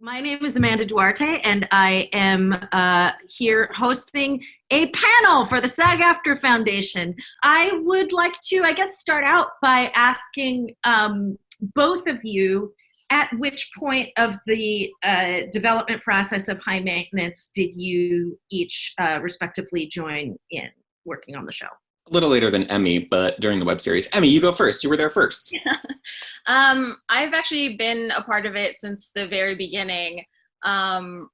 My name is Amanda Duarte, and I am here hosting a panel for the SAG-AFTRA Foundation. I would like to, start out by asking both of you, at which point of the development process of High Maintenance did you each respectively join in working on the show? A little later than Emmy, but during the web series. Emmy, you go first. You were there first. I've actually been a part of it since the very beginning. When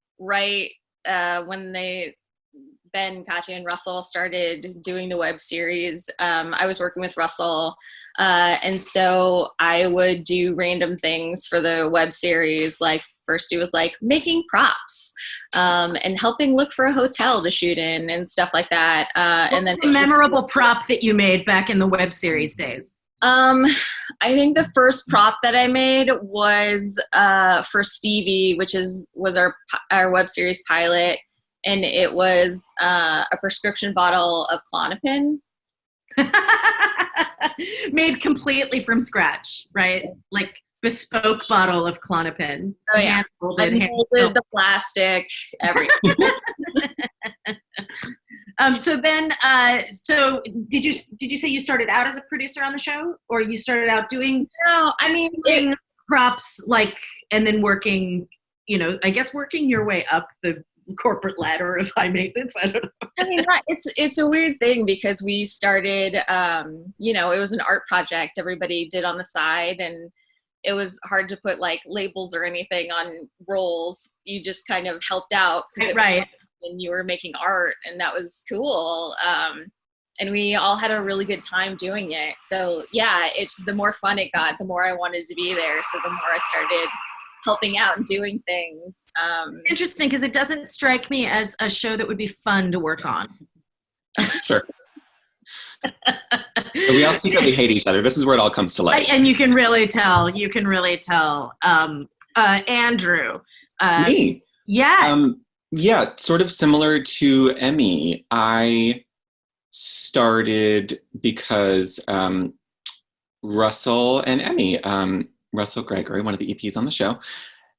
Ben, Katja, and Russell started doing the web series, I was working with Russell. And so I would do random things for the web series. Like first it was like making props and helping look for a hotel to shoot in and stuff like that. And then the memorable prop that you made back in the web series days. I think the first prop that I made was for Stevie, which was our web series pilot, and it was a prescription bottle of Klonopin. Made completely from scratch, right? Like bespoke bottle of Klonopin. Oh yeah, I molded the plastic, everything. So did you say you started out as a producer on the show, or you started out doing? No, I mean props, and then working your way up the corporate ladder of High Maintenance. I don't know. I mean, it's a weird thing because we started, it was an art project everybody did on the side, and it was hard to put labels or anything on roles. You just kind of helped out, right? And you were making art, and that was cool. And we all had a really good time doing it. So yeah, it's the more fun it got, the more I wanted to be there. So the more I started helping out and doing things. Interesting, because it doesn't strike me as a show that would be fun to work on. Sure. We all secretly hate each other. This is where it all comes to light. And you can really tell. Andrew. Me? Yeah. Yeah, sort of similar to Emmy. I started because Russell and Emmy, Russell Gregory, one of the EPs on the show,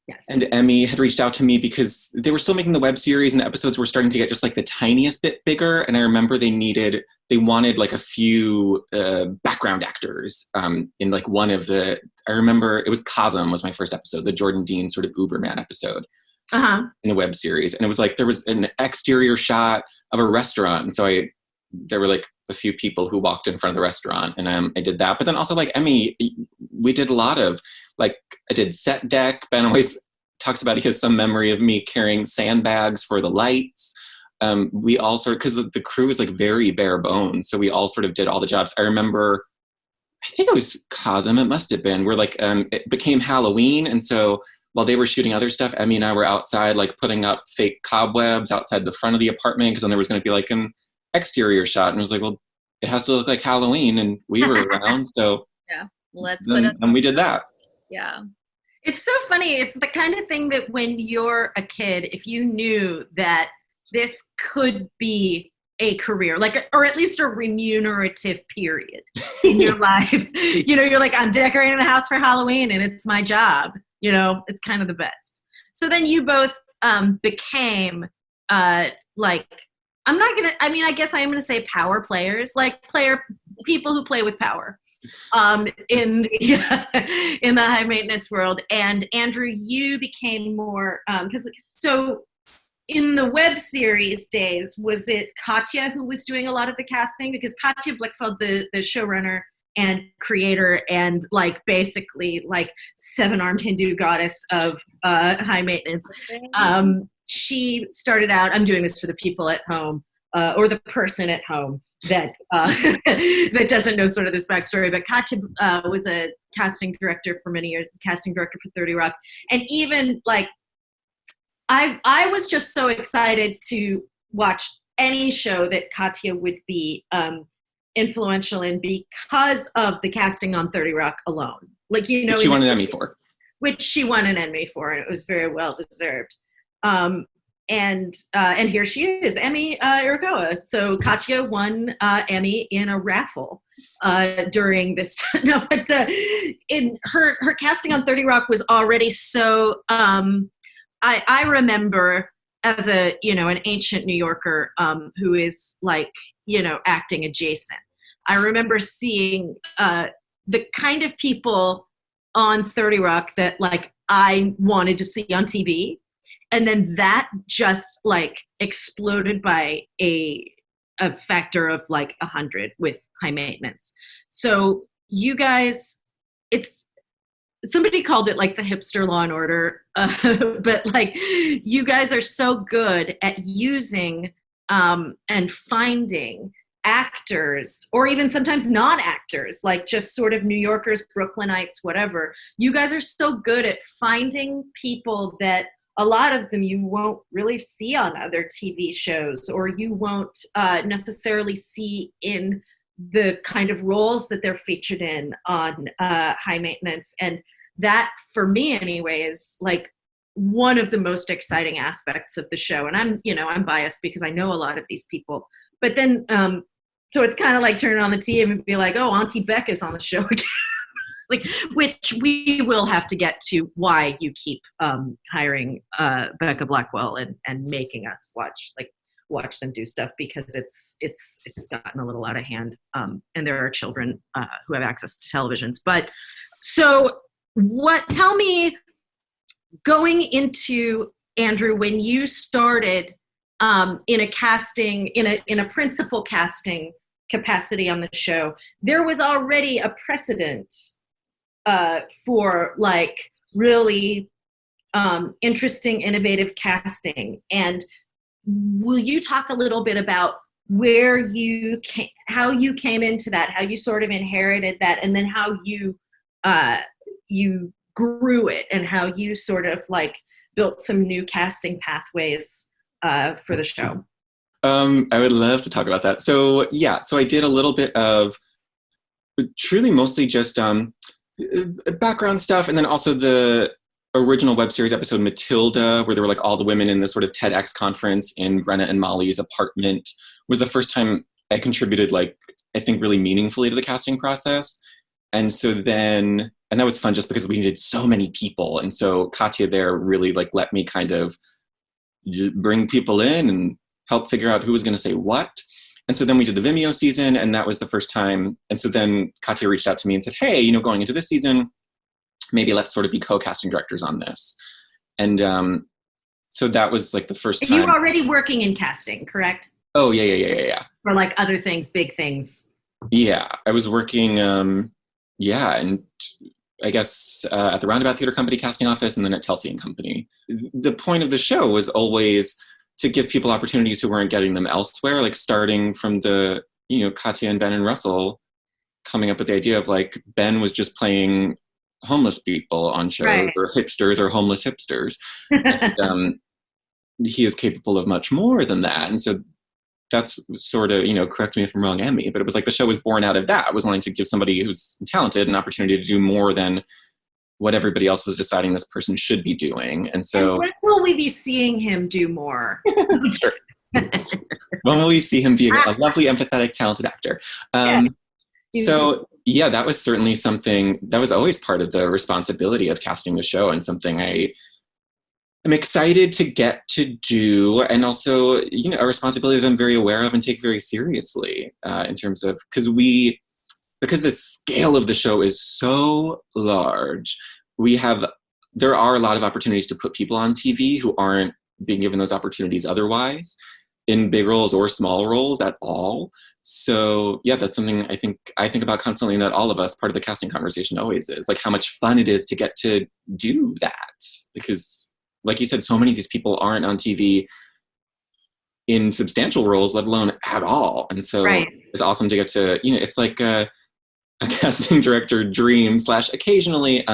yes, and Emmy had reached out to me because they were still making the web series and the episodes were starting to get just the tiniest bit bigger. And I remember they wanted a few background actors in one of the, I remember it was Cosm was my first episode, the Jordan Dean sort of Uberman episode. In the web series. And it was there was an exterior shot of a restaurant. And so there were a few people who walked in front of the restaurant, and I did that. But then also Emmy, we did a lot of I did set deck. Ben always talks about he has some memory of me carrying sandbags for the lights. We all because the crew is very bare bones. So we all sort of did all the jobs. I remember, I think it was Cosm, it must have been, where it became Halloween. And so while they were shooting other stuff, Emmy and I were outside, putting up fake cobwebs outside the front of the apartment, because then there was going to be an exterior shot. And it was well, it has to look like Halloween, and we were around, so yeah, let's put it. And we did that. Yeah. It's so funny. It's the kind of thing that when you're a kid, if you knew that this could be a career, or at least a remunerative period in your life, you're I'm decorating the house for Halloween, and it's my job. It's kind of the best. So then you both became I guess I am going to say power players, people who play with power in the High Maintenance world. And Andrew, you became more, so in the web series days, was it Katja who was doing a lot of the casting? Because Katja Blichfeld, the showrunner and creator and basically seven-armed Hindu goddess of High Maintenance. She started out, I'm doing this for the people at home, or the person at home that that doesn't know sort of this backstory, but Katja was a casting director for many years, casting director for 30 Rock. And even I was just so excited to watch any show that Katja would be influential in because of the casting on 30 Rock alone. Which she won an Emmy for. Which she won an Emmy for, and it was very well deserved. And here she is, Emi Irikawa. So Katja won Emmy in a raffle during this time. No, but in her casting on 30 Rock was already so I remember as a, an ancient New Yorker who is like, acting adjacent. I remember seeing the kind of people on 30 Rock that like I wanted to see on TV. And then that just like exploded by a factor of like 100 with High Maintenance. So you guys, somebody called it like the hipster Law and Order, but like you guys are so good at using and finding actors, or even sometimes non-actors, like just sort of New Yorkers, Brooklynites, whatever. You guys are so good at finding people that a lot of them you won't really see on other TV shows, or you won't necessarily see in the kind of roles that they're featured in on High Maintenance. And that, for me anyway, is like one of the most exciting aspects of the show. And I'm biased because I know a lot of these people. But then, so it's kind of like turning on the TV and be like, oh, Auntie Beck is on the show again. Like, which we will have to get to why you keep hiring Becca Blackwell and making us watch them do stuff, because it's gotten a little out of hand, and there are children who have access to televisions. But so tell me, going into, Andrew, when you started in a casting, in a principal casting capacity on the show, there was already a precedent for like really interesting, innovative casting. And will you talk a little bit about where you came, how you came into that, how you sort of inherited that, and then how you grew it, and how you sort of like built some new casting pathways for the show? I would love to talk about that. So I did a little bit of truly mostly just background stuff, and then also the original web series episode Matilda, where there were like all the women in this sort of TEDx conference in Brenna and Molly's apartment, was the first time I contributed, like, I think really meaningfully to the casting process. And so then, and that was fun just because we needed so many people. And so Katja there really like let me kind of bring people in and help figure out who was going to say what. And so then we did the Vimeo season, and that was the first time. And so then Katja reached out to me and said, hey, going into this season, maybe let's sort of be co-casting directors on this. And so that was like the first time. You were already working in casting, correct? Oh, yeah. For like other things, big things. Yeah, I was working, and I guess at the Roundabout Theater Company casting office, and then at Telsey and Company. The point of the show was always to give people opportunities who weren't getting them elsewhere, like starting from the, Katja and Ben and Russell coming up with the idea of like, Ben was just playing homeless people on shows, right, or hipsters or homeless hipsters. And, he is capable of much more than that. And so that's sort of, correct me if I'm wrong, Emmy, but it was like the show was born out of that. I was wanting to give somebody who's talented an opportunity to do more than what everybody else was deciding this person should be doing. And so, when will we be seeing him do more? Sure. When will we see him be a lovely, empathetic, talented actor? So yeah, that was certainly something that was always part of the responsibility of casting the show, and something I'm excited to get to do, and also, a responsibility that I'm very aware of and take very seriously in terms of, because the scale of the show is so large, there are a lot of opportunities to put people on TV who aren't being given those opportunities otherwise, in big roles or small roles at all. So yeah, that's something I think about constantly, and that all of us, part of the casting conversation always is, like how much fun it is to get to do that. Because like you said, so many of these people aren't on TV in substantial roles, let alone at all. And so right, it's awesome to get to, it's like a casting director dream / occasionally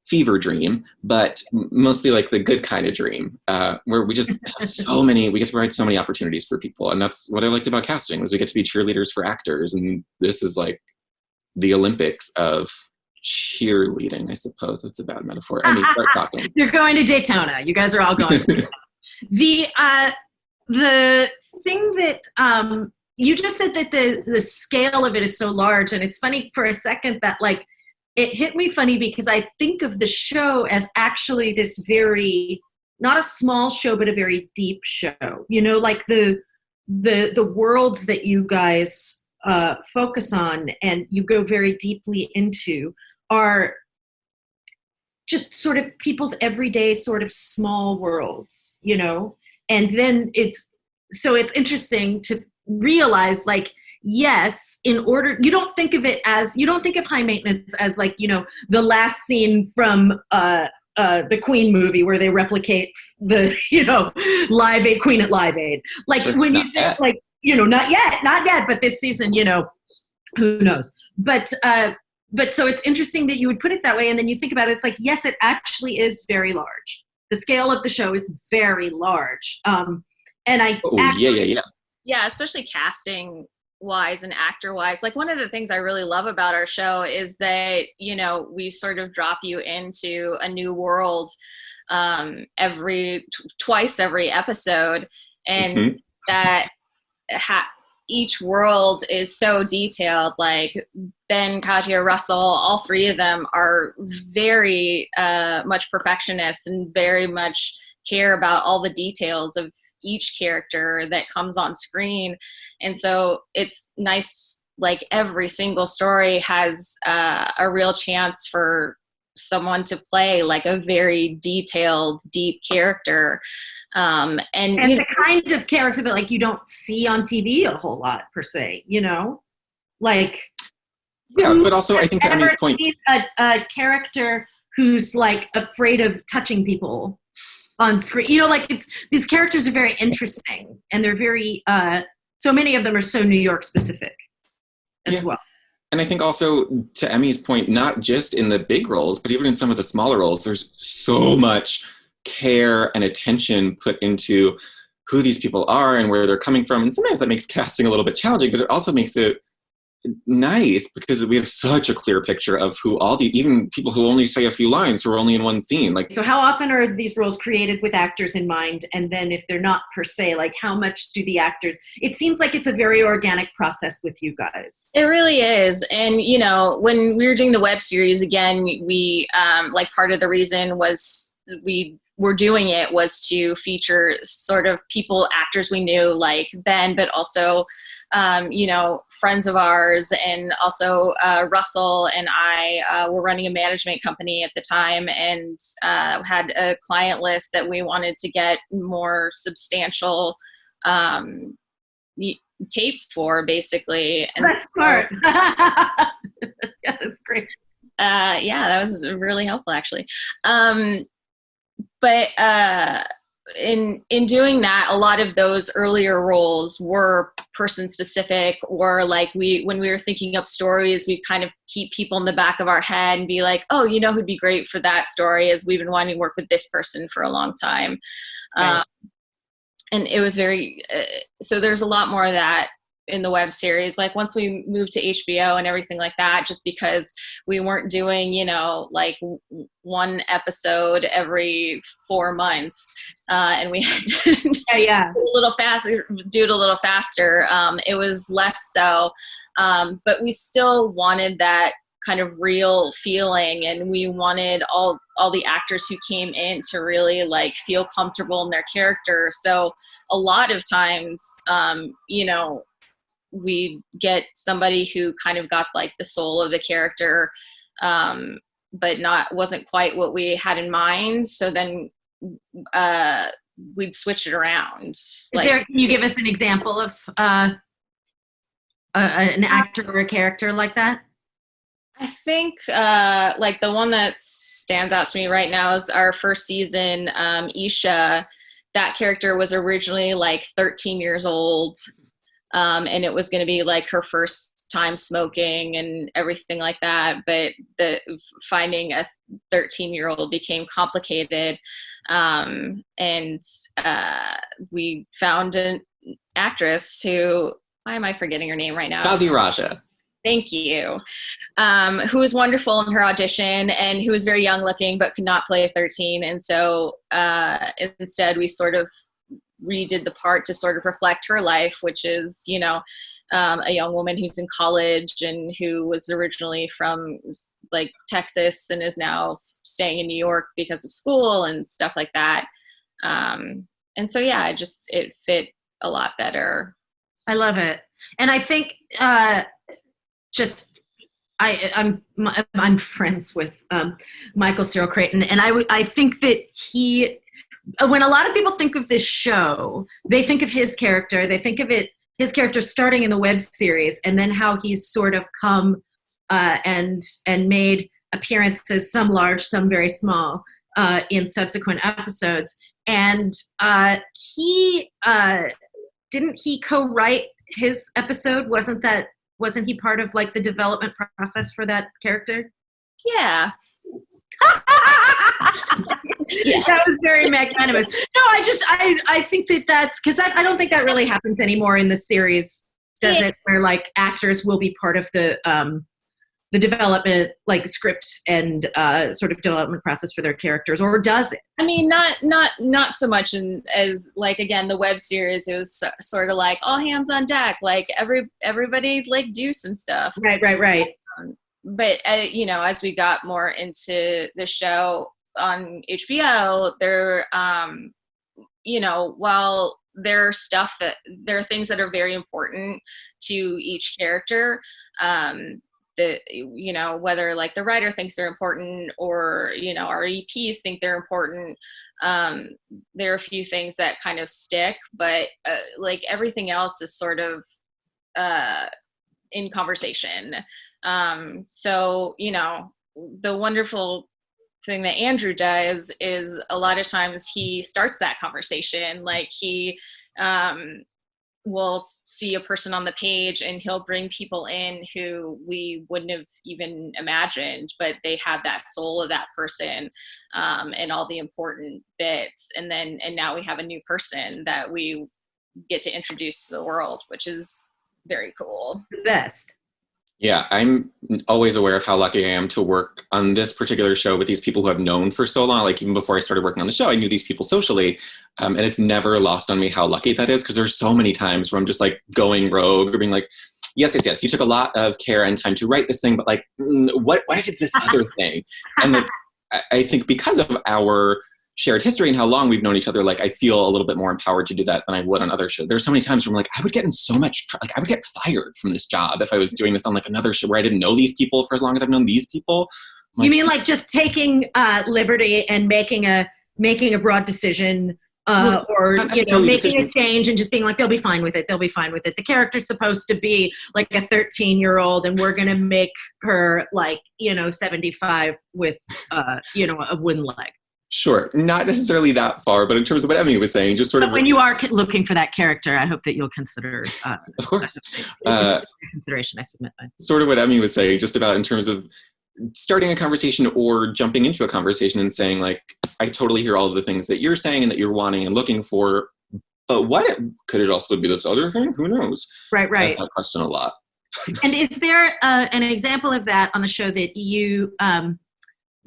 fever dream, but mostly like the good kind of dream, where we just have we get to provide so many opportunities for people. And that's what I liked about casting, was we get to be cheerleaders for actors. And this is like the Olympics of cheerleading, I suppose. That's a bad metaphor. I mean, start talking. You're going to Daytona. You guys are all going to Daytona. The thing that you just said, that the scale of it is so large, and it's funny for a second that like it hit me funny because I think of the show as actually this very, not a small show, but a very deep show. You know, like the worlds that you guys focus on and you go very deeply into are just sort of people's everyday sort of small worlds, you know? And then it's interesting to realize, like, yes, in order, you don't think of High Maintenance as like, you know, the last scene from the Queen movie where they replicate the, you know, Live Aid, Queen at Live Aid. Like when you say like, you know, not yet, but this season, you know, who knows? But so it's interesting that you would put it that way. And then you think about it, it's like, yes, it actually is very large. The scale of the show is very large. Yeah, especially casting wise and actor wise. Like one of the things I really love about our show is that, you know, we sort of drop you into a new world twice every episode. And that each world is so detailed. Like Ben, Katja, Russell, all three of them are very much perfectionists and very much care about all the details of each character that comes on screen. And so it's nice, like every single story has a real chance for someone to play like a very detailed, deep character. And the kind of character that like you don't see on TV a whole lot per se, you know, like but also I think to Emi's point, a character who's like afraid of touching people on screen, you know, like these characters are very interesting and they're very so many of them are so New York specific as well. And I think also to Emi's point, not just in the big roles, but even in some of the smaller roles, there's so much care and attention put into who these people are and where they're coming from. And sometimes that makes casting a little bit challenging, but it also makes it nice because we have such a clear picture of who even people who only say a few lines, who are only in one scene. Like, so how often are these roles created with actors in mind? And then if they're not per se, like how much do the actors, it seems like it's a very organic process with you guys. It really is. And, you know, when we were doing the web series, again, we like part of the reason was we were doing it was to feature sort of actors we knew like Ben, but also you know, friends of ours, and also Russell and I were running a management company at the time and had a client list that we wanted to get more substantial tape for, basically. And that's smart. Yeah, that's great. Yeah, that was really helpful, actually. But in doing that, a lot of those earlier roles were person specific, or like when we were thinking up stories, we kind of keep people in the back of our head and be like, oh, you know who'd be great for that story is we've been wanting to work with this person for a long time. Right. And it was very, so there's a lot more of that in the web series. Like once we moved to HBO and everything like that, just because we weren't doing, you know, like one episode every 4 months, and we had to do it a little faster. It was less so, but we still wanted that kind of real feeling, and we wanted all the actors who came in to really like feel comfortable in their character. So a lot of times, you know, we get somebody who kind of got like the soul of the character, but wasn't quite what we had in mind. So then we'd switch it around. Like, can you give us an example of an actor or a character like that? I think like the one that stands out to me right now is our first season, Isha. That character was originally like 13 years old. And it was going to be like her first time smoking and everything like that. But finding a 13-year-old became complicated. And we found an actress who, why am I forgetting her name right now? Kazi Raja. Thank you. Who was wonderful in her audition and who was very young looking, but could not play a 13. And so instead we sort of redid the part to sort of reflect her life, which is, you know, a young woman who's in college and who was originally from like Texas and is now staying in New York because of school and stuff like that. And so, yeah, it fit a lot better. I love it. And I think I'm friends with Michael Cyril Creighton, and I think that when a lot of people think of this show, they think of his character. They think of his character starting in the web series, and then how he's sort of come and made appearances, some large, some very small, in subsequent episodes. And didn't he co-write his episode? Wasn't he part of like the development process for that character? Yeah. That was very magnanimous. No, I think that's because I don't think that really happens anymore in the series, does it? Where like actors will be part of the development, like script and sort of development process for their characters, or does it? I mean, not so much as like, again, the web series, it was sort of like all hands on deck, like everybody like do some stuff. Right. But you know, as we got more into the show on HBO, there, you know, while there are things that are very important to each character, you know, whether like the writer thinks they're important or, you know, our EPs think they're important, there are a few things that kind of stick, but like everything else is sort of in conversation. So, you know, the wonderful thing that Andrew does is a lot of times he starts that conversation. Like he will see a person on the page and he'll bring people in who we wouldn't have even imagined, but they have that soul of that person, and all the important bits. And now we have a new person that we get to introduce to the world, which is very cool. The best. Yeah, I'm always aware of how lucky I am to work on this particular show with these people who I've known for so long. Like even before I started working on the show, I knew these people socially. And it's never lost on me how lucky that is, because there's so many times where I'm just like going rogue or being like, yes, you took a lot of care and time to write this thing, but like, what if it's this other thing? And like, I think because of our shared history and how long we've known each other, like I feel a little bit more empowered to do that than I would on other shows. There's so many times where I'm like, I would get in so much, like I would get fired from this job if I was doing this on like another show where I didn't know these people for as long as I've known these people. You mean like just taking liberty and making a broad decision, or you know, making a change and just being like, they'll be fine with it. The character's supposed to be like a 13-year-old, and we're gonna make her like, you know, 75 with you know, a wooden leg. Sure, not necessarily that far, but in terms of what Emmy was saying, just sort of when you are looking for that character, I hope that you'll consider. Of course, consideration. I submit. Sort of what Emmy was saying, just about in terms of starting a conversation or jumping into a conversation and saying like, I totally hear all of the things that you're saying and that you're wanting and looking for, but could it also be this other thing? Who knows? Right. I ask that question a lot. And is there an example of that on the show that you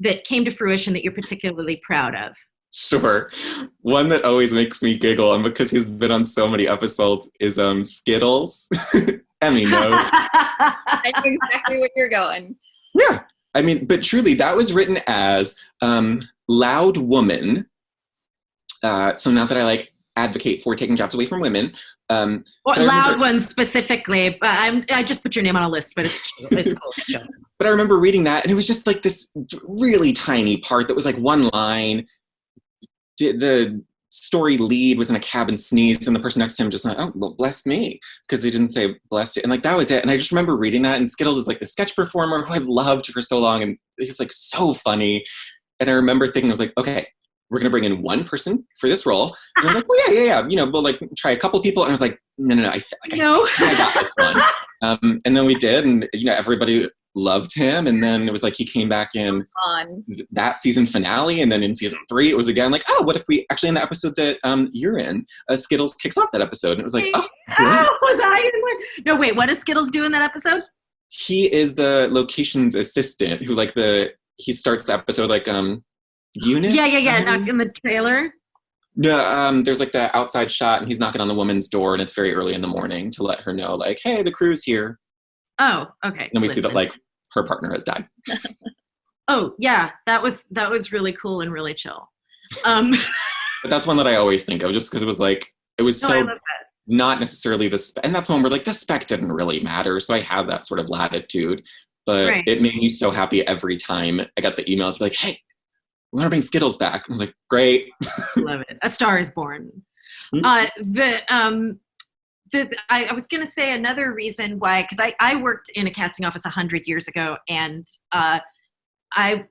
that came to fruition that you're particularly proud of? Sure. One that always makes me giggle, and because he's been on so many episodes, is Skittles. Emmy knows. I know exactly what you're going. Yeah. I mean, but truly, that was written as loud woman. So not that I like advocate for taking jobs away from women. Or loud ones specifically, but I just put your name on a list, but it's cool. But I remember reading that, and it was just like this really tiny part that was like one line. The story lead was in a cab and sneezed, and the person next to him just like, oh, well, bless me, because they didn't say bless you. And like, that was it. And I just remember reading that, and Skittles is like the sketch performer who I've loved for so long, and he's like so funny. And I remember thinking, I was like, okay, we're going to bring in one person for this role. And I was like, well, yeah. You know, we'll like try a couple people. And I was like, no. I got this one. And then we did, and you know, everybody loved him. And then it was like he came back in that season finale, and then in season 3 it was again like, oh, what if we actually, in the episode that you're in, Skittles kicks off that episode. And it was like, oh, was I in one? No, wait, what does Skittles do in that episode? He is the locations assistant who he starts the episode like Eunice. Yeah, not in the trailer. No, there's like the outside shot, and he's knocking on the woman's door, and it's very early in the morning to let her know, like, hey, the crew's here. Oh, okay. And we see that, like, her partner has died. Oh, yeah, that was really cool and really chill. But that's one that I always think of, just because it was like, it was so not necessarily and that's one where, like, the spec didn't really matter, so I have that sort of latitude. But it made me so happy every time I got the email to be like, hey, we want to bring Skittles back. I was like, great. Love it. A Star is Born. I was going to say another reason why, because I worked in a casting office 100 years ago, and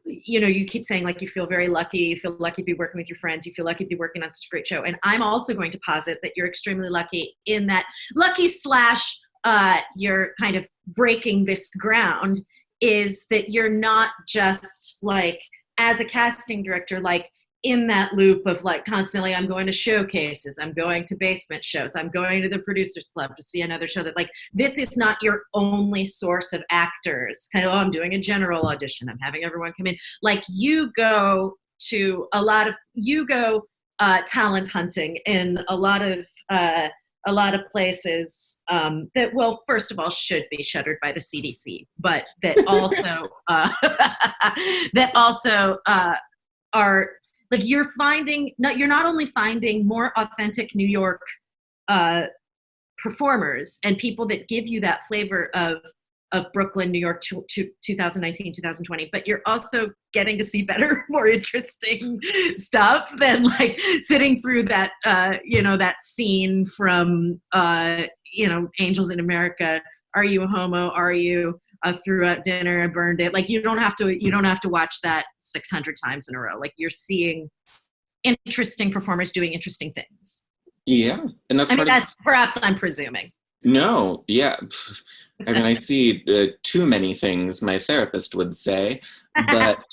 you keep saying, like, you feel very lucky, you feel lucky to be working with your friends, you feel lucky to be working on such a great show. And I'm also going to posit that you're extremely lucky in that / you're kind of breaking this ground, is that you're not just, like, as a casting director, like, in that loop of, like, constantly, I'm going to showcases, I'm going to basement shows, I'm going to the producers club to see another show, that, like, this is not your only source of actors. Kind of, I'm doing a general audition, I'm having everyone come in. Like, you go talent hunting in a lot of places that, well, first of all, should be shuttered by the CDC, but that also are, like, you're not only finding more authentic New York performers and people that give you that flavor of Brooklyn, New York, 2019, 2020, but you're also getting to see better, more interesting stuff than, like, sitting through that, that scene from, Angels in America. Are you a homo? Are you threw out dinner and burned it? Like, you don't have to watch that 600 times in a row. Like, you're seeing interesting performers doing interesting things. Yeah, and that's perhaps I'm presuming. No, yeah. I mean, I see too many things, my therapist would say, but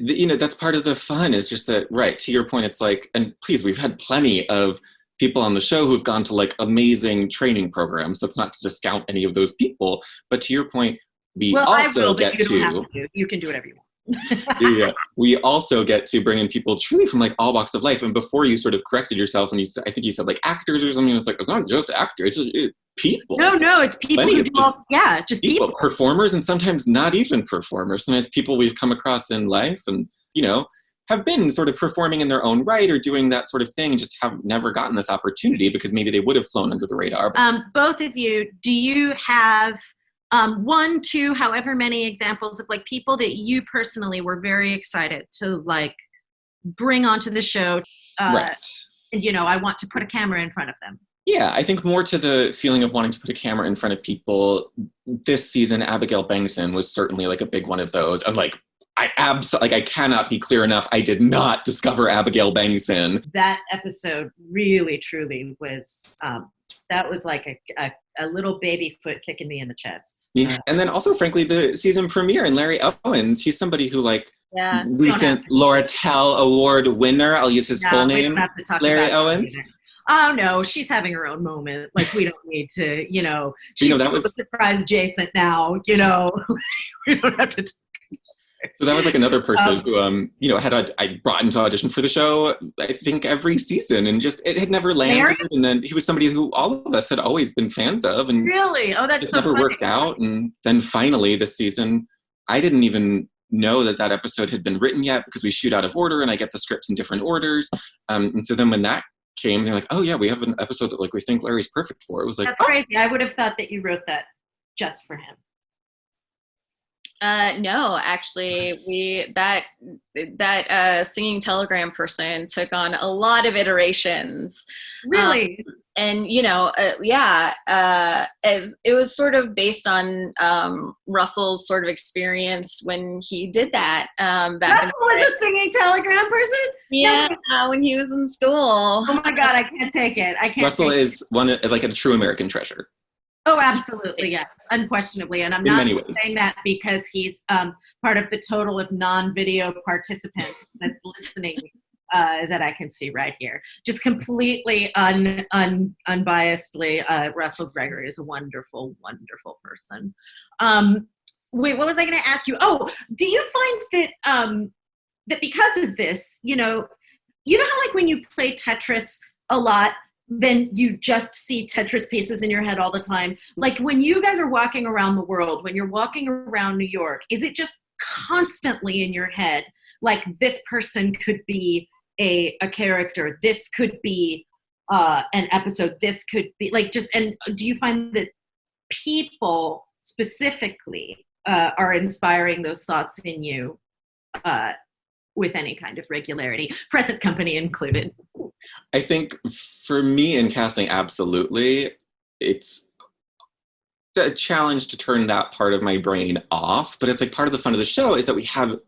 that's part of the fun, is just that, right, to your point, it's like, and please, we've had plenty of people on the show who've gone to, like, amazing training programs. That's not to discount any of those people, but to your point, you can do whatever you want. Yeah, we also get to bring in people truly from, like, all walks of life. And before you sort of corrected yourself, and I think you said, like, actors or something. It's like, it's not just actors, it's people. No, it's people who do just people. Performers, and sometimes not even performers. Sometimes people we've come across in life, and have been sort of performing in their own right or doing that sort of thing, and just have never gotten this opportunity because maybe they would have flown under the radar. Both of you, do you have 1, 2, however many examples of, like, people that you personally were very excited to, like, bring onto the show? Right. And, I want to put a camera in front of them. Yeah, I think more to the feeling of wanting to put a camera in front of people. This season, Abigail Bengson was certainly, like, a big one of those. And, like, I cannot be clear enough. I did not discover Abigail Bengson. That episode really, truly was, that was like a little baby foot kicking me in the chest. Yeah. And then also, frankly, the season premiere and Larry Owens, he's somebody who, like, recent Laurel Award winner, I'll use his full name, Larry Owens. Oh, no, she's having her own moment. Like, we don't need to, she's that was surprise adjacent now, we don't have to. So that was, like, another person who, I brought into audition for the show, I think, every season, and just, it had never landed. Larry? And then he was somebody who all of us had always been fans of, and really, that's just so never funny. worked out. And then finally this season, I didn't even know that episode had been written yet, because we shoot out of order and I get the scripts in different orders. And so then when that came, they're like, oh yeah, we have an episode that, like, we think Larry's perfect for. It was like, that's crazy. I would have thought that you wrote that just for him. No, actually, that singing telegram person took on a lot of iterations. Really? And it was sort of based on Russell's sort of experience when he did that. Russell was a singing telegram person? Yeah, when he was in school. Oh my God, I can't take it. Russell is like a true American treasure. Oh, absolutely, yes, unquestionably. And I'm not saying that because he's part of the total of non-video participants that's listening that I can see right here. Just completely unbiasedly, Russell Gregory is a wonderful, wonderful person. Wait, what was I going to ask you? Oh, do you find that that because of this, you know how like when you play Tetris a lot, then you just see Tetris pieces in your head all the time. Like when you guys are walking around the world, when you're walking around New York, is it just constantly in your head? Like this person could be a character. This could be an episode. This could be like just, and do you find that people specifically are inspiring those thoughts in you with any kind of regularity, present company included? I think for me in casting, absolutely. It's a challenge to turn that part of my brain off, but it's like part of the fun of the show is that we have,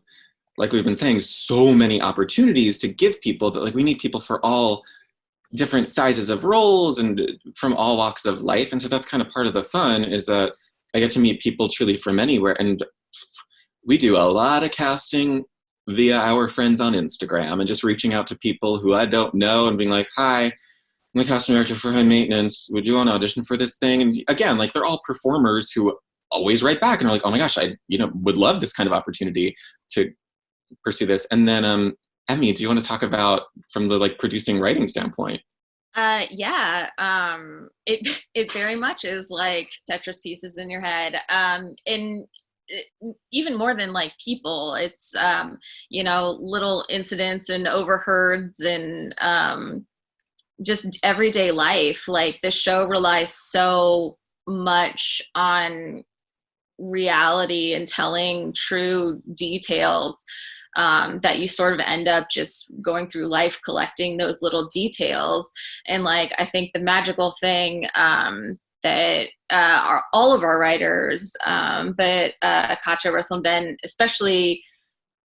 like we've been saying, so many opportunities to give people that, like, we need people for all different sizes of roles and from all walks of life. And so that's kind of part of the fun, is that I get to meet people truly from anywhere. And we do a lot of casting via our friends on Instagram and just reaching out to people who I don't know and being like, hi, I'm the casting director for High Maintenance. Would you want to audition for this thing? And again, like, they're all performers who always write back and are like, oh my gosh, I would love this kind of opportunity to pursue this. And then Emmy, do you want to talk about from the like producing writing standpoint? Yeah. It very much is like Tetris pieces in your head. And even more than like people, it's little incidents and overheards and just everyday life. Like the show relies so much on reality and telling true details that you sort of end up just going through life collecting those little details. And like I think the magical thing that are all of our writers, but Katja, Russell, and Ben especially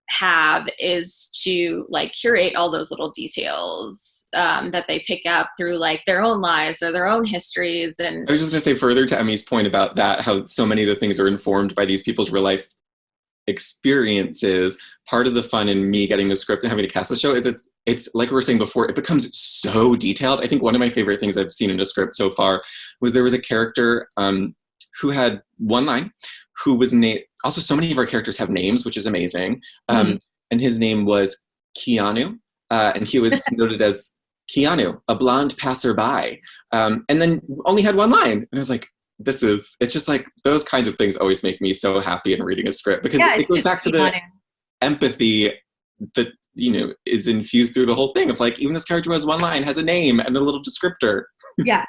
have, is to like curate all those little details that they pick up through like their own lives or their own histories. And I was just going to say, further to Emmy's point about that, how so many of the things are informed by these people's real life experiences. Part of the fun in me getting the script and having to cast the show is it's like we were saying before, it becomes so detailed. I think one of my favorite things I've seen in a script so far was there was a character who had one line, who was named, also so many of our characters have names, which is amazing. And his name was Keanu, and he was noted as Keanu, a blonde passerby, and then only had one line. And I was like, it's just like those kinds of things always make me so happy in reading a script, because it goes back to the empathy that, is infused through the whole thing of like, even this character who has one line has a name and a little descriptor. Yeah.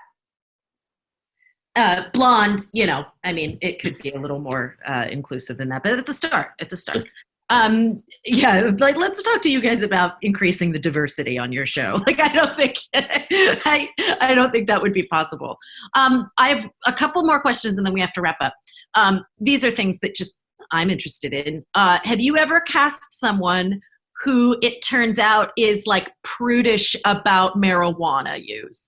Blonde, I mean, it could be a little more inclusive than that, but it's a start. It's a start. Like, let's talk to you guys about increasing the diversity on your show. Like, I don't think I don't think that would be possible. I have a couple more questions and then we have to wrap up. These are things that just I'm interested in. Have you ever cast someone who it turns out is like prudish about marijuana use?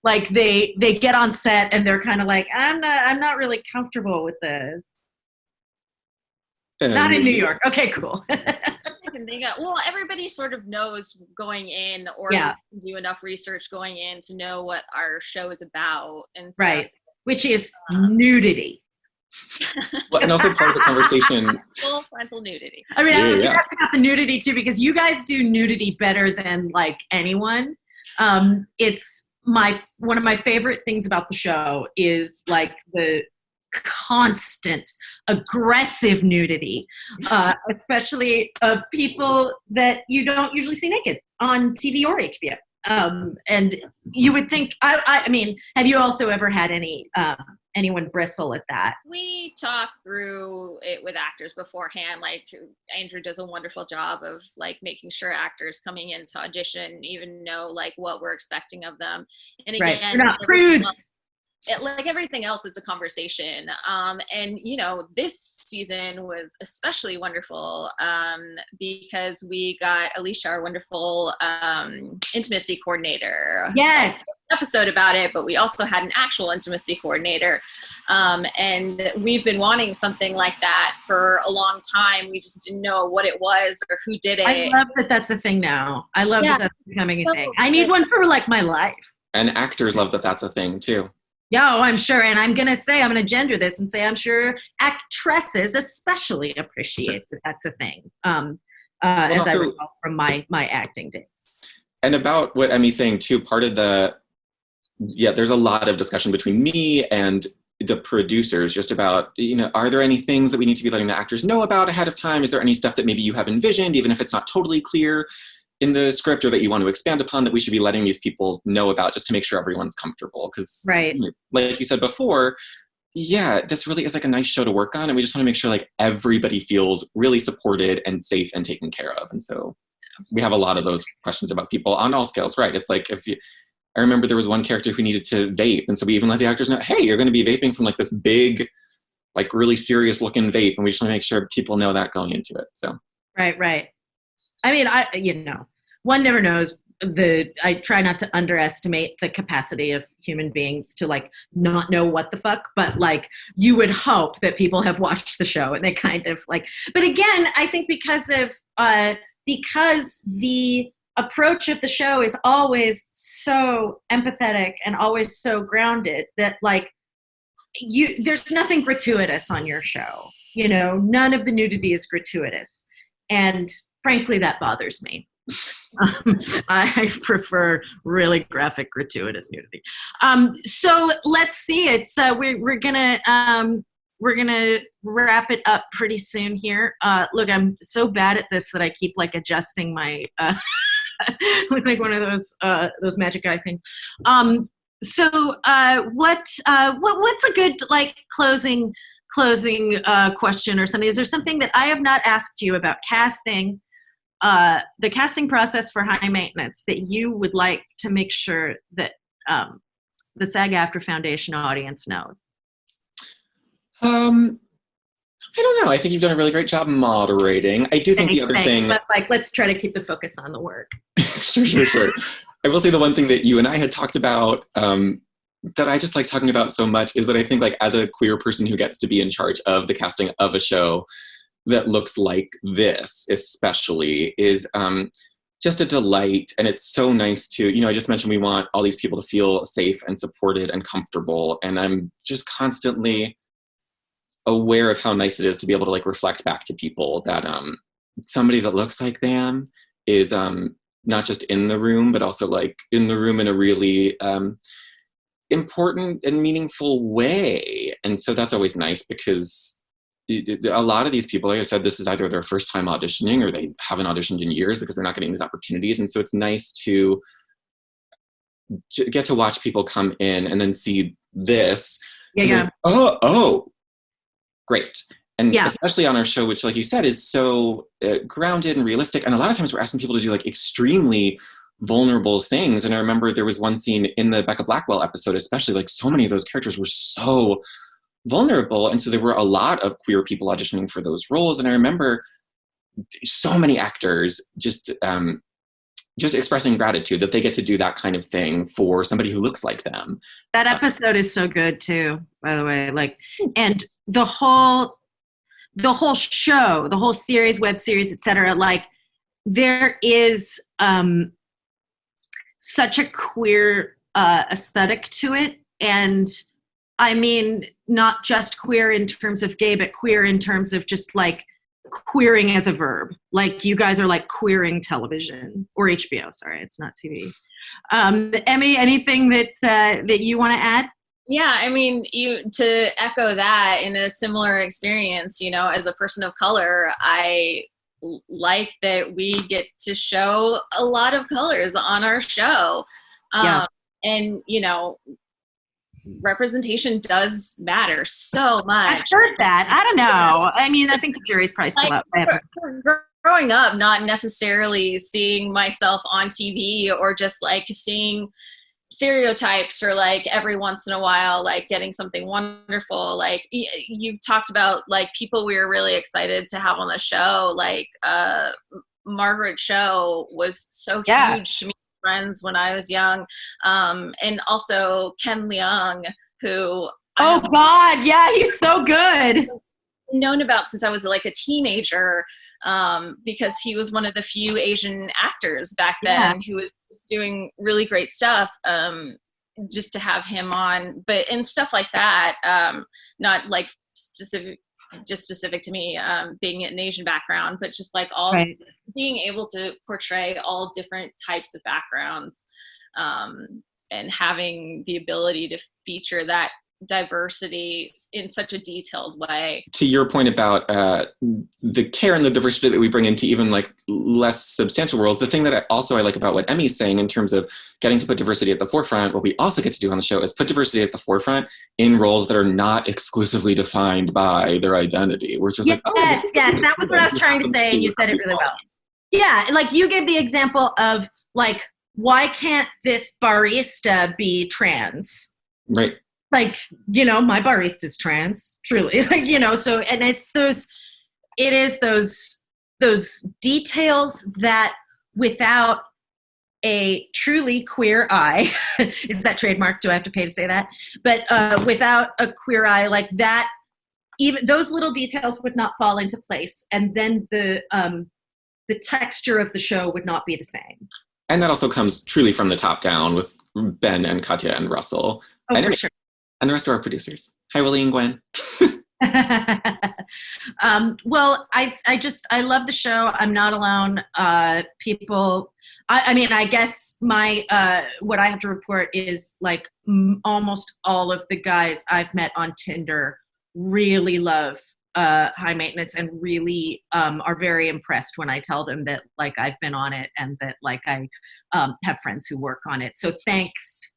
Like they get on set and they're kind of like, I'm not really comfortable with this. Not in New York. Okay, cool. Well, everybody sort of knows going in, or do enough research going in to know what our show is about. And so, right, which is nudity. Well, and also part of the conversation. Full frontal nudity. I mean, I was going to ask about the nudity too, because you guys do nudity better than like anyone. It's one of my favorite things about the show is like the constant aggressive nudity, especially of people that you don't usually see naked on TV or HBO. And you would think, I mean, have you also ever had anyone bristle at that? We talk through it with actors beforehand. Like Andrew does a wonderful job of like making sure actors coming in to audition even know like what we're expecting of them. And again, right. We're not prudes. Like everything else, it's a conversation. And, this season was especially wonderful because we got Alicia, our wonderful intimacy coordinator. Yes. Episode about it, but we also had an actual intimacy coordinator. And we've been wanting something like that for a long time. We just didn't know what it was or who did it. I love that that's a thing now. I love that that's becoming a thing. I need one for like my life. And actors love that that's a thing too. Yeah, I'm sure. And I'm going to gender this and say I'm sure actresses especially appreciate that that's a thing, as I recall from my acting days. And about what Emmy's saying too, part of there's a lot of discussion between me and the producers just about, are there any things that we need to be letting the actors know about ahead of time? Is there any stuff that maybe you have envisioned, even if it's not totally clear in the script, or that you want to expand upon, that we should be letting these people know about, just to make sure everyone's comfortable? Because right. Like you said before, this really is like a nice show to work on, and we just want to make sure like everybody feels really supported and safe and taken care of. And so we have a lot of those questions about people on all scales, right? It's like, I remember there was one character who needed to vape, and so we even let the actors know, hey, you're going to be vaping from like this big, like really serious looking vape, and we just want to make sure people know that going into it. So right. I mean, one never knows. I try not to underestimate the capacity of human beings to like not know what the fuck, but like you would hope that people have watched the show and they kind of like. But again, I think because the approach of the show is always so empathetic and always so grounded that like there's nothing gratuitous on your show. None of the nudity is gratuitous, and frankly, that bothers me. I prefer really graphic, gratuitous nudity. So let's see. It's we're gonna wrap it up pretty soon here. Look, I'm so bad at this that I keep like adjusting my look like one of those magic eye things. So what's a good like closing question or something? Is there something that I have not asked you about casting? The casting process for High Maintenance that you would like to make sure that the SAG-AFTRA Foundation audience knows? I don't know. I think you've done a really great job moderating. I do think the other thing... But like, let's try to keep the focus on the work. Sure. I will say the one thing that you and I had talked about that I just like talking about so much is that I think like as a queer person who gets to be in charge of the casting of a show that looks like this, especially, is just a delight. And it's so nice to, I just mentioned we want all these people to feel safe and supported and comfortable. And I'm just constantly aware of how nice it is to be able to like reflect back to people that somebody that looks like them is not just in the room, but also like in the room in a really important and meaningful way. And so that's always nice, because a lot of these people, like I said, this is either their first time auditioning or they haven't auditioned in years because they're not getting these opportunities. And so it's nice to get to watch people come in and then see this. Yeah. Like, oh, great. And especially on our show, which like you said, is so grounded and realistic. And a lot of times we're asking people to do like extremely vulnerable things. And I remember there was one scene in the Becca Blackwell episode, especially, like so many of those characters were so vulnerable. And so there were a lot of queer people auditioning for those roles. And I remember so many actors just expressing gratitude that they get to do that kind of thing for somebody who looks like them. That episode is so good too, by the way. Like, and the whole show, the whole series, web series, etc. Like, there is such a queer aesthetic to it, and I mean, not just queer in terms of gay, but queer in terms of just like queering as a verb. Like, you guys are like queering television, or HBO. Sorry, it's not TV. Emmy, anything that you want to add? Yeah, I mean, to echo that, in a similar experience, as a person of color, I like that we get to show a lot of colors on our show. And, representation does matter so much. I've heard that. I don't know. I mean, I think the jury's probably still up. Growing up, not necessarily seeing myself on TV or just like seeing stereotypes, or like every once in a while like getting something wonderful. Like, you talked about like people we were really excited to have on the show, like Margaret Cho was so huge to me, friends when I was young, and also Ken Leung, who he's so good, known about since I was like a teenager, because he was one of the few Asian actors back then who was doing really great stuff. Just to have him on, but and stuff like that, not like specific just specific to me, being an Asian background, but just like all being able to portray all different types of backgrounds, and having the ability to feature that diversity in such a detailed way. To your point about the care and the diversity that we bring into even like less substantial roles, the thing that I like about what Emmy's saying in terms of getting to put diversity at the forefront, what we also get to do on the show is put diversity at the forefront in roles that are not exclusively defined by their identity. We're just yes, that was what I was trying to say, and you said it really well. Yeah, like you gave the example of like, why can't this barista be trans? Right. Like, you know, my barista's trans, truly. Like, you know, so, and it is those details that without a truly queer eye, is that trademark? Do I have to pay to say that? But without a queer eye like that, even those little details would not fall into place. And then the texture of the show would not be the same. And that also comes truly from the top down with Ben and Katja and Russell. Oh, for sure. And the rest of our producers. Hi, Willie and Gwen. Well, I love the show. I'm not alone. People, I mean, I guess my, what I have to report is like almost all of the guys I've met on Tinder really love High Maintenance and really are very impressed when I tell them that like I've been on it and that like I have friends who work on it. So thanks,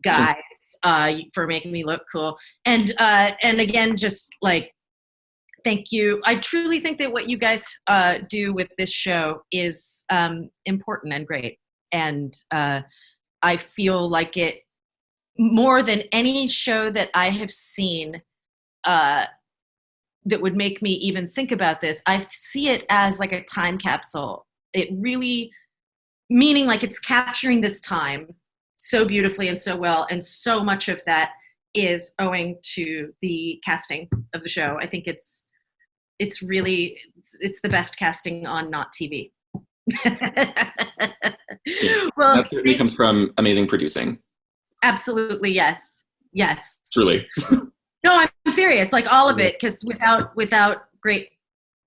guys, for making me look cool. And again, just like, thank you. I truly think that what you guys do with this show is important and great. And I feel like it more than any show that I have seen that would make me even think about this. I see it as like a time capsule. It really, meaning like it's capturing this time so beautifully and so well, and so much of that is owing to the casting of the show. I think it's really the best casting on not TV. Well, that certainly comes from amazing producing. Absolutely, yes. Truly. No, I'm serious. Like all of it, because without great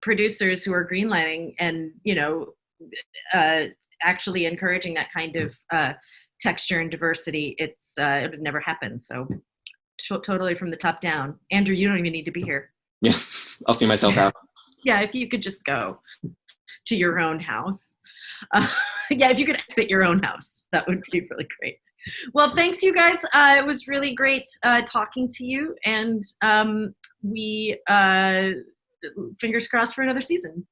producers who are greenlighting and actually encouraging that kind of texture and diversity, it would never happen. So totally from the top down. Andrew, you don't even need to be here. Yeah, I'll see myself out. Yeah, if you could just go to your own house. If you could exit your own house, that would be really great. Well, thanks, you guys. It was really great talking to you, and we fingers crossed for another season.